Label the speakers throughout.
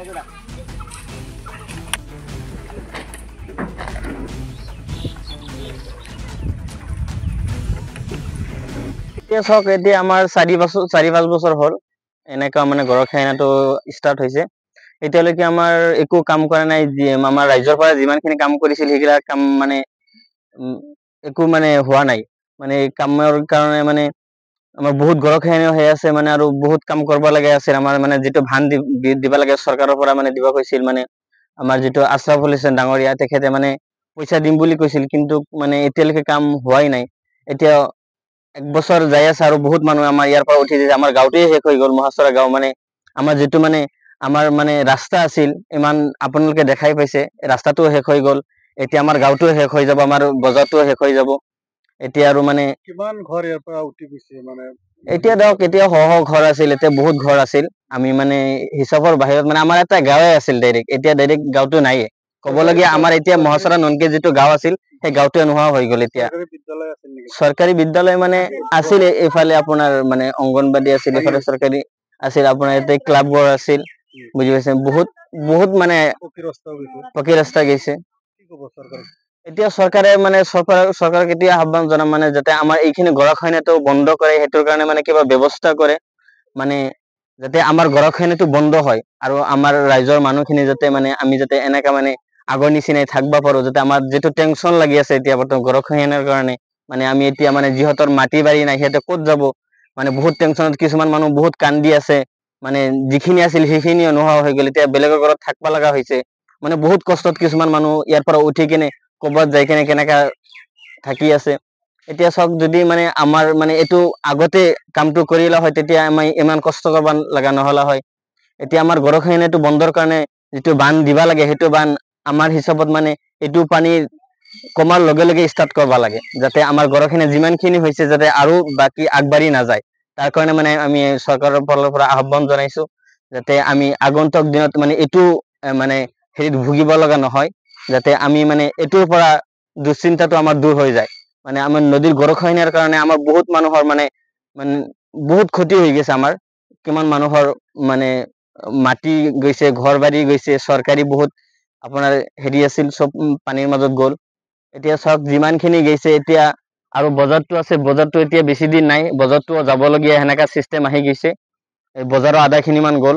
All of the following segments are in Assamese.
Speaker 1: এতিয়া চাওক, এতিয়া আমাৰ 4-5 বছৰ হ'ল এনেকুৱা মানে গৰখীয়াটো ষ্টাৰ্ট হৈছে। এতিয়ালৈকে আমাৰ একো কাম কৰা নাই। আমাৰ ৰাইজৰ পৰা যিমানখিনি কাম কৰিছিল সেইবিলাক কাম মানে একো মানে হোৱা নাই। মানে কামৰ কাৰণে মানে আমাৰ বহুত গৰখীয়া হৈ আছে মানে, আৰু বহুত কাম কৰিব লাগে আছে। আমাৰ মানে যিটো ভান দিব লাগে চৰকাৰৰ পৰা মানে দিব কৈছিল, মানে আমাৰ যিটো আশৰাফুল হুছেইন ডাঙৰীয়া তেখেতে মানে পইচা দিম বুলি কৈছিল, কিন্তু মানে এতিয়ালৈকে কাম হোৱাই নাই। এতিয়া 1 বছৰ যাই আছে আৰু বহুত মানুহ আমাৰ ইয়াৰ পৰা উঠি দিছে। আমাৰ গাঁৱটোৱে শেষ হৈ গ'ল, মহাচৰা গাঁও। মানে আমাৰ যিটো মানে আমাৰ মানে ৰাস্তা আছিল, ইমান আপোনালোকে দেখাই পাইছে, ৰাস্তাটোও শেষ হৈ গ'ল। এতিয়া আমাৰ গাঁৱটোও শেষ হৈ যাব, আমাৰ বজাৰটোও শেষ হৈ যাব। এতিয়া আৰু মানে
Speaker 2: কিমান ঘৰ ইয়াৰ পৰা উঠি গৈছে মানে?
Speaker 1: এতিয়া ধৰক, এতিয়া ঘৰ আছিল, এতিয়া বহুত ঘৰ আছিল। আমি মানে হিচাপৰ বাহিৰত, মানে আমাৰ এটা গাঁৱে আছিল ডাইৰেক্ট, এতিয়া ডাইৰেক্ট গাঁৱটো নাইয়ে ক'বলগীয়া। আমাৰ এতিয়া মহাচৰা ননকে যিটো গাঁও আছিল, সেই গাঁৱটোৱে নোহোৱা হৈ গ'ল। এতিয়া চৰকাৰী বিদ্যালয় মানে আছিল এইফালে, আপোনাৰ মানে অংগনবাদী আছিল, এইফালে চৰকাৰী আছিল, আপোনাৰ ইয়াতে ক্লাবঘৰ আছিল, বুজি পাইছে। বহুত মানে পকী ৰাস্তা গৈছে। এতিয়া চৰকাৰে মানে চৰকাৰক এতিয়া আহ্বান জনাম, মানে যাতে আমাৰ এইখিনি গৰাখহনীয়াটো বন্ধ কৰে, সেইটোৰ কাৰণে মানে কিবা ব্যৱস্থা কৰে, মানে যাতে আমাৰ গৰাখহনীয়াটো বন্ধ হয়, আৰু আমাৰ ৰাইজৰ মানুহখিনি যাতে মানে আমি যাতে এনেকা মানে আগৰ নিচিনাই থাকিব পাৰো। যাতে আমাৰ যিটো টেনচন লাগি আছে এতিয়া বৰ্তমান গৰাখহনীয়াৰ কাৰণে, মানে আমি এতিয়া মানে যিহঁতৰ মাটি বাৰী নাই সিহঁতে ক'ত যাব, মানে বহুত টেনচনত কিছুমান মানুহ বহুত কান্দি আছে। মানে যিখিনি আছিল সেইখিনি নোহোৱা হৈ গ'ল, এতিয়া বেলেগৰ ঘৰত থাকিব লগা হৈছে। মানে বহুত কষ্টত কিছুমান মানুহ ইয়াৰ পৰা উঠি কিনে ক'ৰবাত যাই কিনে কেনেকা থাকি আছে। এতিয়া চাওক, যদি মানে আমাৰ মানে এইটো আগতে কামটো কৰিলা হয়, তেতিয়া আমি ইমান কষ্ট কৰিব লগা নহ'লা হয়। এতিয়া আমাৰ গৰাখহনীয়াটো বন্ধৰ কাৰণে যিটো বান্ধ দিবা লাগে, সেইটো বান্ধ আমাৰ হিচাপত মানে এইটো পানী কমাৰ লগে লগে ষ্টাৰ্ট কৰিব লাগে, যাতে আমাৰ গৰাখহনীয়া যিমানখিনি হৈছে যাতে আৰু বাকী আগবাঢ়ি নাযায়। তাৰ কাৰণে মানে আমি চৰকাৰৰ ফালৰ পৰা আহ্বান জনাইছো, যাতে আমি আগন্তুক দিনত মানে এইটো মানে হেৰিত ভুগিব লগা নহয়, যাতে আমি মানে এইটোৰ পৰা দুশ্চিন্তাটো আমাৰ দূৰ হৈ যায়। মানে আমাৰ নদীৰ গৰাখহনীয়াৰ কাৰণে আমাৰ বহুত মানুহৰ মানে বহুত ক্ষতি হৈ গৈছে। আমাৰ কিমান মানুহৰ মানে মাটি গৈছে, ঘৰ বাৰী গৈছে, চৰকাৰী বহুত আপোনাৰ হেৰি আছিল, চব পানীৰ মাজত গ'ল। এতিয়া চাওক, যিমানখিনি গৈছে, এতিয়া আৰু বজাৰটো আছে, বজাৰটো এতিয়া বেছি দিন নাই, বজাৰটো যাবলগীয়া সেনেকা চিষ্টেম আহি গৈছে। এই বজাৰৰ আধাখিনি মান গ'ল।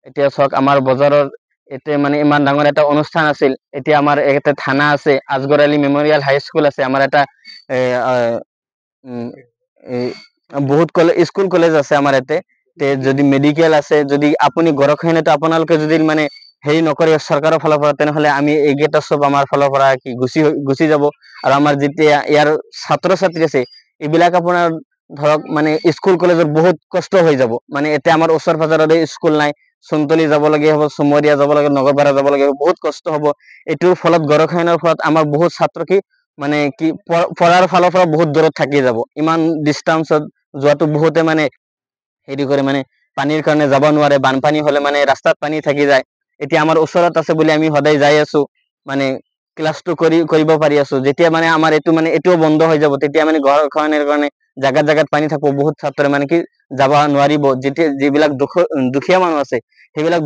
Speaker 1: এতিয়া চাওক, আমাৰ বজাৰৰ এতিয়া মানে ইমান ডাঙৰ এটা অনুষ্ঠান আছিল, এতিয়া আমাৰ এটা থানা আছে, আজগৰ আলী মেমৰিয়েল হাইস্কুল আছে, আমাৰ এটা বহুত স্কুল কলেজ আছে আমাৰ ইয়াতে। যদি মেডিকেল আছে, যদি আপুনি গৰাখহনীয়াটো আপোনালোকে যদি মানে হেৰি নকৰে চৰকাৰৰ ফালৰ পৰা, তেনেহ'লে আমি এইকেইটা চব আমাৰ ফালৰ পৰা কি গুচি যাব। আৰু আমাৰ যেতিয়া ইয়াৰ ছাত্ৰ ছাত্ৰী আছে, এইবিলাক আপোনাৰ ধৰক মানে স্কুল কলেজত বহুত কষ্ট হৈ যাব। মানে এতিয়া আমাৰ ওচৰ পাজৰতে স্কুল নাই, চুনতলি যাবলগীয়া হ'ব, চুমৰীয়া যাব লাগে, নগৰপাৰা যাব লাগে, বহুত কষ্ট হ'ব। এইটোৰ ফলত গৰাখহনীয়াৰ ফলত আমাৰ বহুত ছাত্ৰ কি মানে কি পঢ়াৰ ফালৰ পৰা বহুত দূৰত থাকি যাব। ইমান ডিষ্টান্সত যোৱাটো বহুতে মানে হেৰি কৰে, মানে পানীৰ কাৰণে যাব নোৱাৰে। বানপানী হ'লে মানে ৰাস্তাত পানী থাকি যায়। এতিয়া আমাৰ ওচৰত আছে বুলি আমি সদায় যাই আছো, মানে ক্লাছটো কৰিব পাৰি আছো। যেতিয়া মানে আমাৰ এইটো মানে এইটোও বন্ধ হৈ যাব, তেতিয়া মানে গৰাখহনীয়াৰ কাৰণে জাগাত পানী থাকো, বহুত ছাত্ৰই মানে কি যাব নোৱাৰিব। যেতিয়া যিবিলাক দুখীয়া মানুহ আছে, সেইবিলাক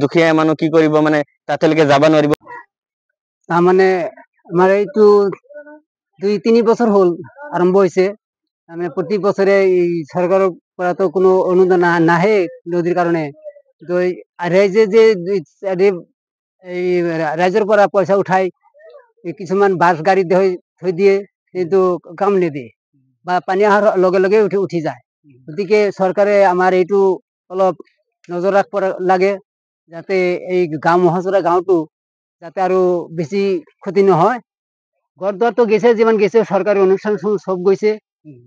Speaker 1: দুখীয়া মানুহ কি কৰিব, মানে তাতেলৈকে যাব নোৱাৰিব।
Speaker 3: তাৰমানে আমাৰ এইটো 2-3 বছৰ হ'ল আৰম্ভ হৈছে। তাৰমানে প্ৰতি বছৰে এই চৰকাৰৰ পৰাতো কোনো অনুদান নাহে নদীৰ কাৰণে। ৰাইজে যে এই ৰাইজৰ পৰা পইচা উঠাই কিছুমান বাছ গাড়ী থৈ দিয়ে, কিন্তু কাম নিদিয়ে, বা পানী অহাৰ লগে লগে উঠি যায়। গতিকে চৰকাৰে আমাৰ এইটো অলপ নজৰ ৰাখিব লাগে, যাতে এই মহাচৰা গাঁওটো যাতে আৰু বেছি ক্ষতি নহয়। ঘৰ দুৱাৰটো গৈছে, যিমান গৈছে চৰকাৰী অনুষ্ঠান চব গৈছে।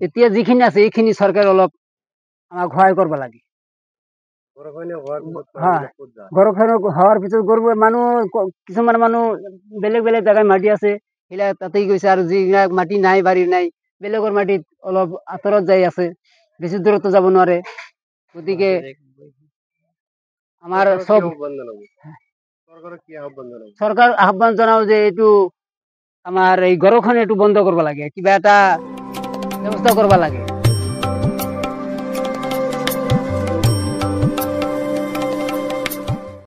Speaker 3: এতিয়া যিখিনি আছে এইখিনি চৰকাৰে অলপ আমাক সহায় কৰিব লাগে। গৰাখহনীয়া হোৱাৰ পিছত মানুহ কিছুমান মানুহ বেলেগ বেলেগ জেগাত মাটি আছে, সেইবিলাক তাতেই গৈছে। আৰু যিবিলাক মাটি নাই, বাৰী নাই, বেলেগৰ মাটিত অলপ আঁতৰত যাই আছে, বেছি দূৰতো যাব নোৱাৰে। গতিকে আমাৰ চব চৰকাৰ আহ্বান জনাও যে এইটো আমাৰ এই গৰাখহনীয়াটো বন্ধ কৰিব লাগে, কিবা এটা ব্যৱস্থা কৰিব লাগে।